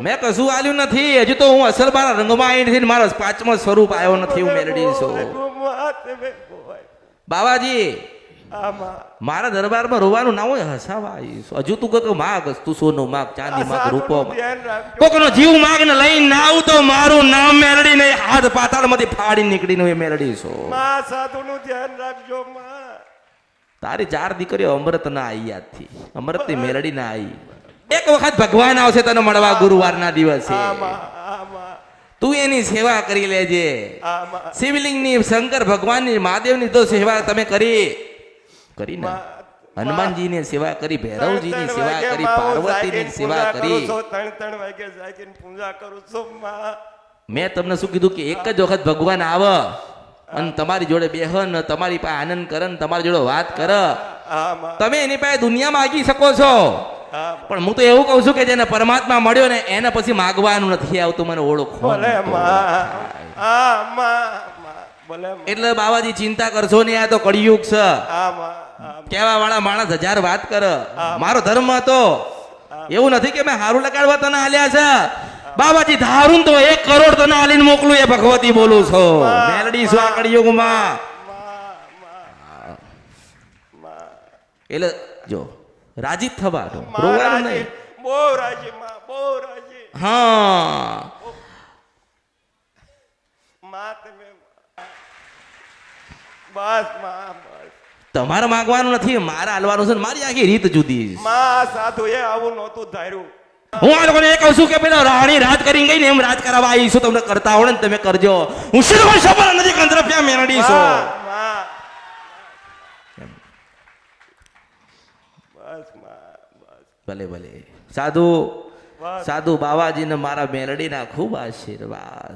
મેં કશું આલ્યું નથી. હજુ તો હું અસલ મારા રંગમાં આવી નથી. મારો પાંચમો સ્વરૂપ આવ્યો નથી. હું મેલડી છું. બાવાજી મારા દરબારમાં રોવાનું ના હોય, હસાવા આવીશ. હજુ તું કહે માગ, તું સોનું માગ, ચાંદી માગ, રૂપો કોકનો જીવ માગ ને લઈને ના આવું તો મારું નામ મેલડી નહીં, હાથ પાતાળમાંથી ફાડી નીકળીને હું મેલડી છું. સાધુનું ધ્યાન રાખજો. તારી 4 દીકરીઓ અમૃત ના આવી યાદથી. અમૃત ની મેલડી ના આવી. એક વખત ભગવાન આવશે તને મળવા ગુરુવારના દિવસે. તું એની સેવા કરી લેજે. શિવલિંગની, શંકર ભગવાનની, મહાદેવની તો સેવા તમે કરી ને. હનુમાનજીની સેવા કરી, ભૈરવજીની સેવા કરી, પાર્વતીની સેવા કરી. 3 વાગે જાગીને પૂજા કરું છું. મેં તમને શું કીધું કે એક જ વખત ભગવાન આવે અને તમારી જોડે બેહન, તમારી પાસે આનંદ કરે, તમારી જોડે વાત કરે. તમે એની પાસે દુનિયા માગી શકો છો, પણ હું તો એવું કઉ છું કે જેને પરમાત્મા મળ્યો ને એને પછી માગવાનું નથી આવતું. મને ઓળખો. એટલે બાબાજી ચિંતા કરશો નહીં. આ તો કળિયુગ છે. કેવા વાળા માણસ 1000 વાત કરે. મારો ધર્મ હતો એવું નથી કે મેં હારું લગાડવા તને હાલ્યા છે. બાબાજી ધારું તો 1 કરોડ તને હાલીને મોકલું. એ ભગવતી બોલું છો. મેલડી છું આ કળિયુગમાં. એટલે જો રાજી થવાનું, રોવાનું નહીં. બહુ રાજી માં, બહુ રાજી. હા માં તમે બસ માં, બસ. તમારે માંગવાનું નથી, મારે હાલવાનું છે. મારી આખી રીત જુદી. માં સાધુ એ આવું નહોતું ધાર્યું. હું આ લોકોને એ કહું છું કે પેલા રાણી રાજ કરી ગઈ ને એમ રાજ કરાવવા આવી છું. તમને કરતા આવડે ને તમે કરજો. હું શું સફળ નથી કંદ્રપ્યા મેરડી છો. ભલે ભલે સાધુ સાધુ બાવાજીને મારા મેલડીના ખૂબ આશીર્વાદ.